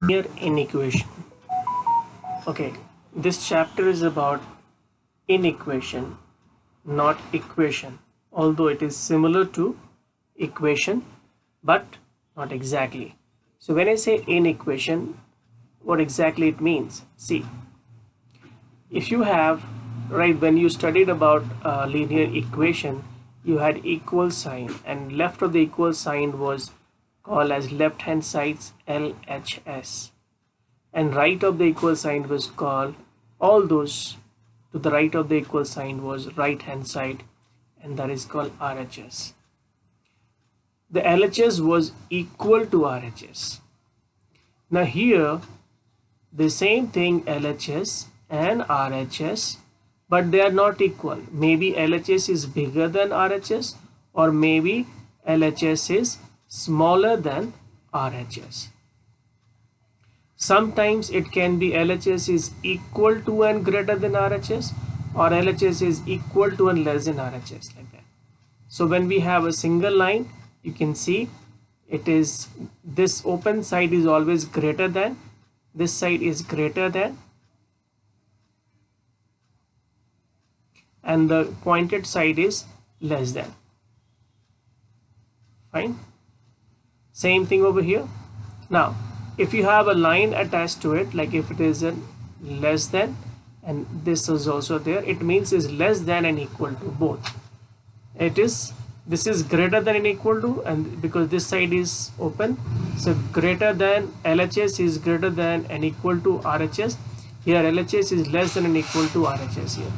Linear inequation. Okay, this chapter is about inequation, not equation, although it is similar to equation, but not exactly. So when I say inequation, what exactly it means? See, if you have, right, when you studied about linear equation, you had equal sign, and left of the equal sign was called as left hand sides LHS, and right of the equal sign was called, all those to the right of the equal sign was right hand side, and that is called RHS. The LHS was equal to RHS. Now here the same thing, LHS and RHS, but they are not equal. Maybe LHS is bigger than RHS, or maybe LHS is smaller than RHS. Sometimes it can be LHS is equal to and greater than RHS, or LHS is equal to and less than RHS, like that. So when we have a single line, you can see it is, this open side is always greater than, this side is greater than, and the pointed side is less than. Fine. Same thing over here. Now if you have a line attached to it, like if it is a less than, and this is also there, it means is less than and equal to both. It is, this is greater than and equal to, and because this side is open, so greater than, LHS is greater than and equal to RHS. Here LHS is less than and equal to RHS.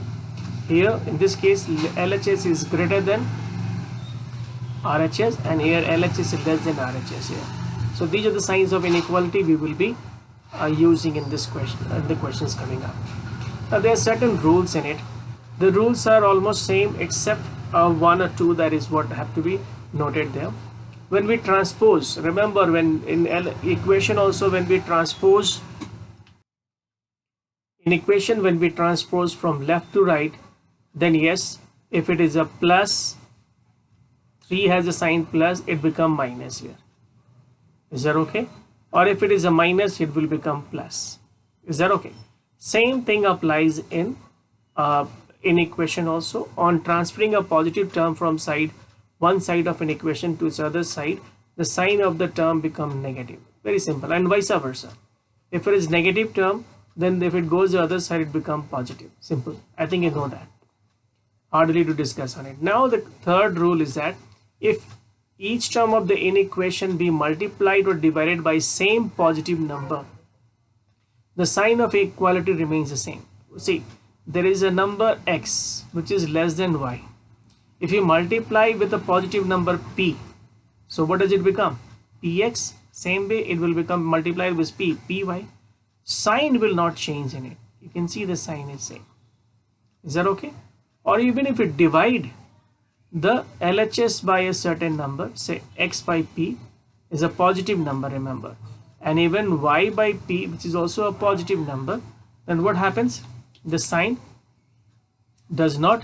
Here in this case LHS is greater than RHS, and here LHS is less than RHS here. So these are the signs of inequality we will be using in this question, the questions coming up. Now there are certain rules in it. The rules are almost same except one or two, that is what have to be noted there. When we transpose, remember when in equation also, when we transpose in equation, when we transpose from left to right, then yes, if it is a plus, 3 has a sign plus, it become minus here. Is that okay? Or if it is a minus, it will become plus. Is that okay? Same thing applies in equation also. On transferring a positive term from one side of an equation to its other side, the sign of the term become negative. Very simple. And vice versa. If it is negative term, then if it goes the other side, it become positive. Simple. I think you know that. Hardly to discuss on it. Now the third rule is that if each term of the inequation be multiplied or divided by same positive number, the sign of equality remains the same. See, there is a number x which is less than y. If you multiply with a positive number p, so what does it become? Px. Same way it will become multiplied with p, py. Sign will not change in it. You can see the sign is same. Is that okay? Or even if it divide the LHS by a certain number, say x by p is a positive number, remember, and even y by p, which is also a positive number, then what happens? The sign does not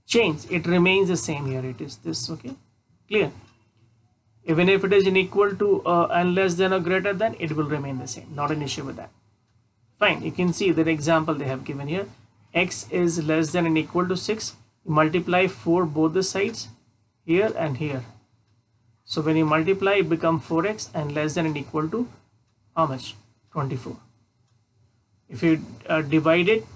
change, it remains the same. Here it is this, okay, clear? Even if it is in equal to and less than or greater than, it will remain the same, not an issue with that. Fine. You can see that example they have given here. X is less than and equal to 6. You multiply 4 both the sides, here and here. So when you multiply, it becomes 4x, and less than and equal to how much? 24. If you divide it,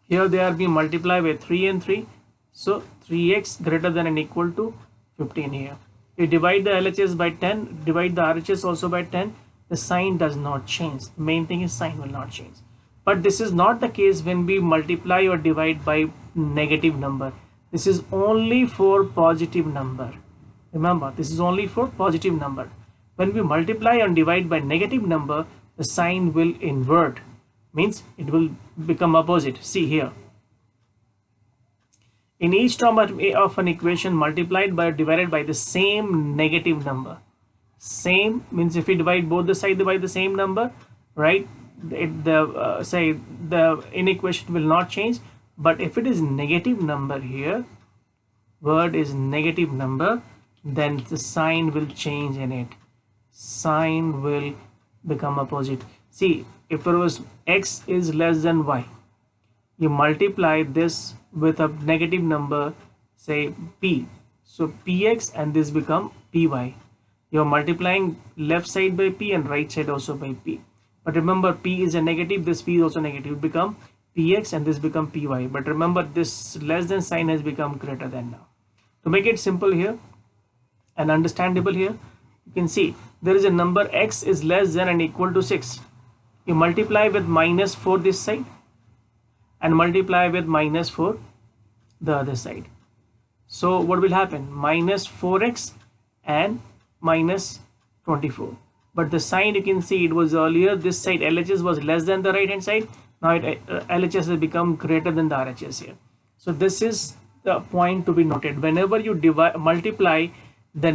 here they are being multiplied by 3 and 3. So 3x greater than and equal to 15 here. You divide the LHS by 10, divide the RHS also by 10, the sign does not change. The main thing is sign will not change. But this is not the case when we multiply or divide by negative number. This is only for positive number. Remember, this is only for positive number. When we multiply and divide by negative number, the sign will invert. Means it will become opposite. See here. In each term of an equation multiplied by or divided by the same negative number. Same means if we divide both the sides by the same number, right? The inequation will not change. But if it is negative number here, word is negative number, then the sign will change in it. Sign will become opposite. See, if it was x is less than y, you multiply this with a negative number, say p, so px, and this become py. You're multiplying left side by p and right side also by p, but remember p is a negative, this p is also negative, it become px and this become py. But remember, this less than sign has become greater than now. To make it simple here and understandable here, you can see there is a number x is less than and equal to 6. You multiply with -4 this side and multiply with -4 the other side. So what will happen? -4x and -24. But the sign, you can see, it was earlier this side LHS was less than the right hand side. Now LHS has become greater than the RHS here. So this is the point to be noted. Whenever you multiply the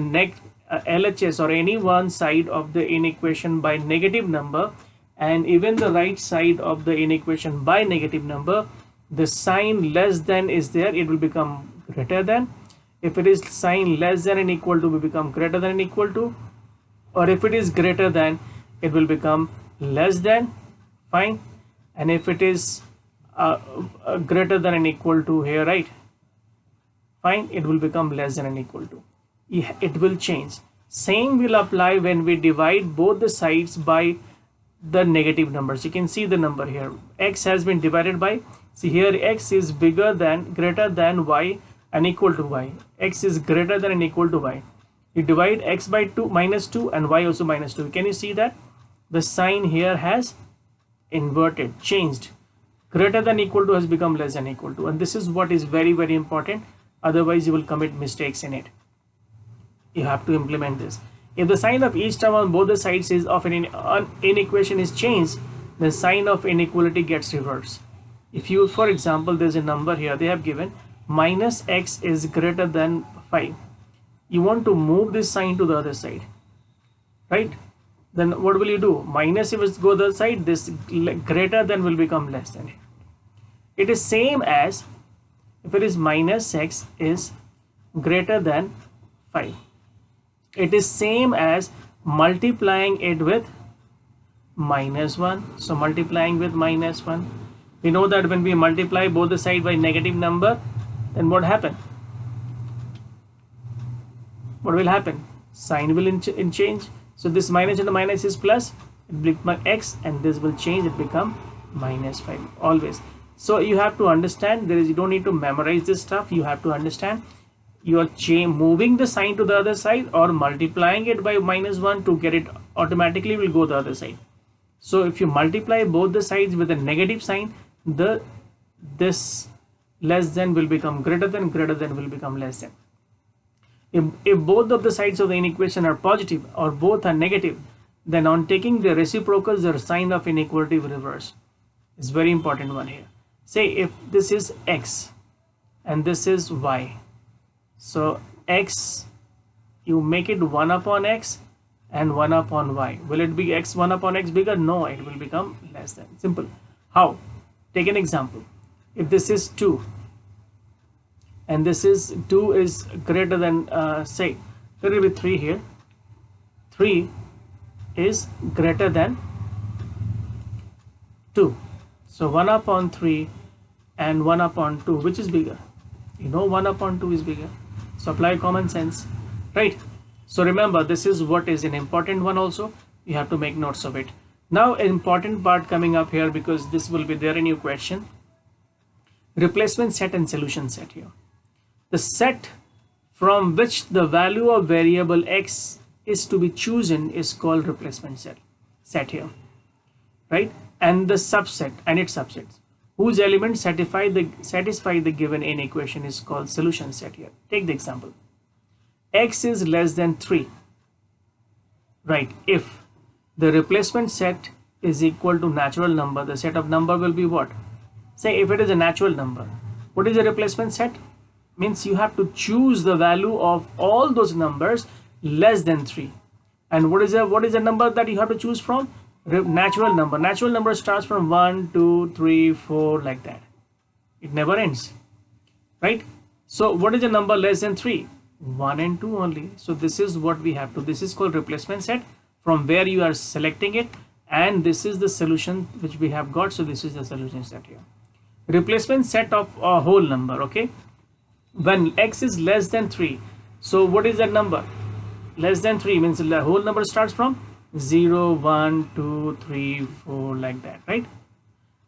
LHS or any one side of the inequation by negative number, and even the right side of the inequation by negative number, the sign less than is there, it will become greater than. If it is sign less than and equal to, will become greater than and equal to, or if it is greater than, it will become less than. Fine. And if it is greater than and equal to here, right, fine, it will become less than and equal to. It will change. Same will apply when we divide both the sides by the negative numbers. You can see the number here, x has been divided by, see here, x is greater than y and equal to y. X is greater than and equal to y. You divide x by -2 and y also -2. Can you see that the sign here has inverted, changed? Greater than equal to has become less than equal to, and this is what is very, very important. Otherwise you will commit mistakes in it. You have to implement this. If the sign of each term on both the sides is of an inequation is changed, the sign of inequality gets reversed. If you, for example, there's a number here they have given -x is greater than 5. You want to move this sign to the other side, right? Then what will you do? Minus, if it go the other side, this greater than will become less than. It is same as if it is -x is greater than 5. It is same as multiplying it with -1. So multiplying with -1, we know that when we multiply both the side by negative number, then what happen? What will happen? Sign will change. So this minus into minus is plus, it will become x, and this will change, it become -5 always. So you have to understand, you don't need to memorize this stuff. You have to understand you are moving the sign to the other side or multiplying it by -1 to get it automatically will go the other side. So if you multiply both the sides with a negative sign, this less than will become greater than will become less than. If both of the sides of the inequation are positive or both are negative, then on taking the reciprocals, the sign of inequality will reverse. It's very important one here. Say if this is x and this is y, so x, you make it 1 upon x and 1 upon y. Will it be x 1 upon x bigger? No, it will become less than. Simple. How? Take an example. If this is 2 and this is 2 is greater than say there will be 3 here. 3 is greater than 2. So 1 upon 3 and 1 upon 2, which is bigger? You know 1 upon 2 is bigger. So apply common sense, right? So remember, this is what is an important one also. You have to make notes of it. Now an important part coming up here, because this will be there in your question. Replacement set and solution set here. The set from which the value of variable x is to be chosen is called replacement set here, right? And the subset and its subsets whose elements satisfy the given inequation is called solution set here. Take the example. X is less than 3, right? If the replacement set is equal to natural number, the set of number will be what? Say if it is a natural number, what is a replacement set? Means you have to choose the value of all those numbers less than 3. And what is the number that you have to choose from? Natural number. Natural number starts from 1, 2, 3, 4, like that. It never ends, right? So what is the number less than 3? 1 and 2 only. So this is what we have to. This is called replacement set from where you are selecting it, and this is the solution which we have got. So this is the solution set here. Replacement set of a whole number. Okay, when x is less than 3, so what is that number? Less than 3 means the whole number starts from 0, 1, 2, 3, 4, like that, right?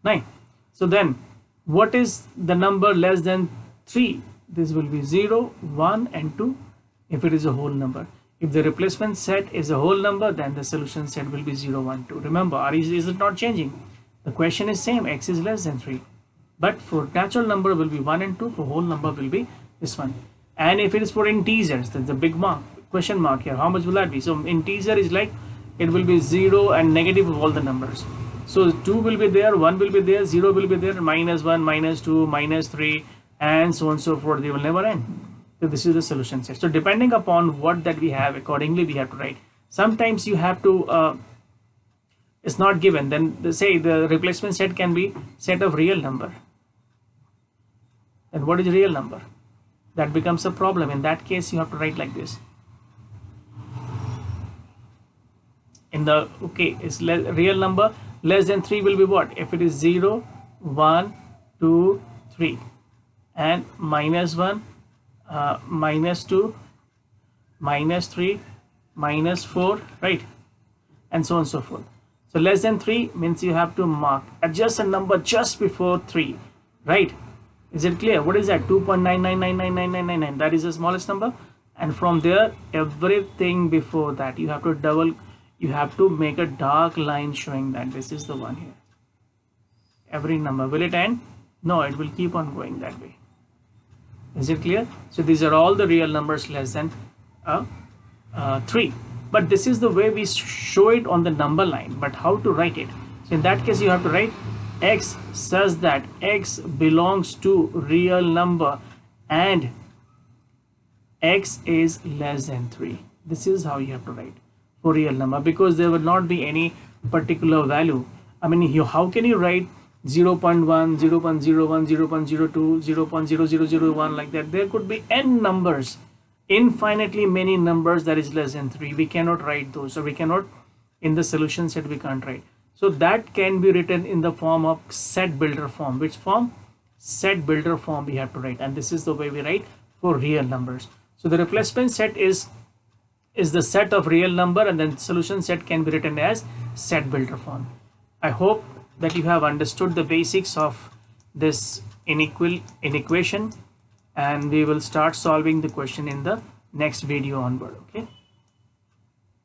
9. So then what is the number less than 3? This will be 0, 1 and 2 if it is a whole number. If the replacement set is a whole number, then the solution set will be 0, 1, 2. Remember, is it not changing? The question is same, x is less than 3. But for natural number will be 1 and 2, for whole number will be this one. And if it is for integers, that's the big mark, question mark here. How much will that be? So integer is like, it will be 0 and negative of all the numbers. So 2 will be there, 1 will be there, 0 will be there, minus 1, minus 2, minus 3, and so on and so forth. They will never end. So this is the solution set. So depending upon what that we have, accordingly we have to write. Sometimes you have to, it's not given, then they say the replacement set can be set of real number. And what is real number? That becomes a problem. In that case, you have to write like this. In the, okay, it's real number less than 3 will be what? If it is 0, 1, 2, 3, and minus 1, minus 2, minus 3, minus 4, right? And so on and so forth. So less than 3 means you have to mark, adjust a number just before 3, right? Is it clear? What is that? 2.9999999. That is the smallest number. And from there, everything before that, you have to double, you have to make a dark line showing that this is the one here. Every number. Will it end? No, it will keep on going that way. Is it clear? So these are all the real numbers less than 3. But this is the way we show it on the number line. But how to write it? So in that case, you have to write x such that x belongs to real number and x is less than 3. This is how you have to write for real number, because there will not be any particular value. I mean, how can you write 0.1, 0.01, 0.02, 0.0001 like that? There could be n numbers, infinitely many numbers that is less than 3. We cannot write those, so we cannot, in the solution set we can't write. So that can be written in the form of set builder form. Which form? Set builder form we have to write, and this is the way we write for real numbers. So the replacement set is the set of real number, and then solution set can be written as set builder form. I hope that you have understood the basics of this inequation, and we will start solving the question in the next video onward. Okay.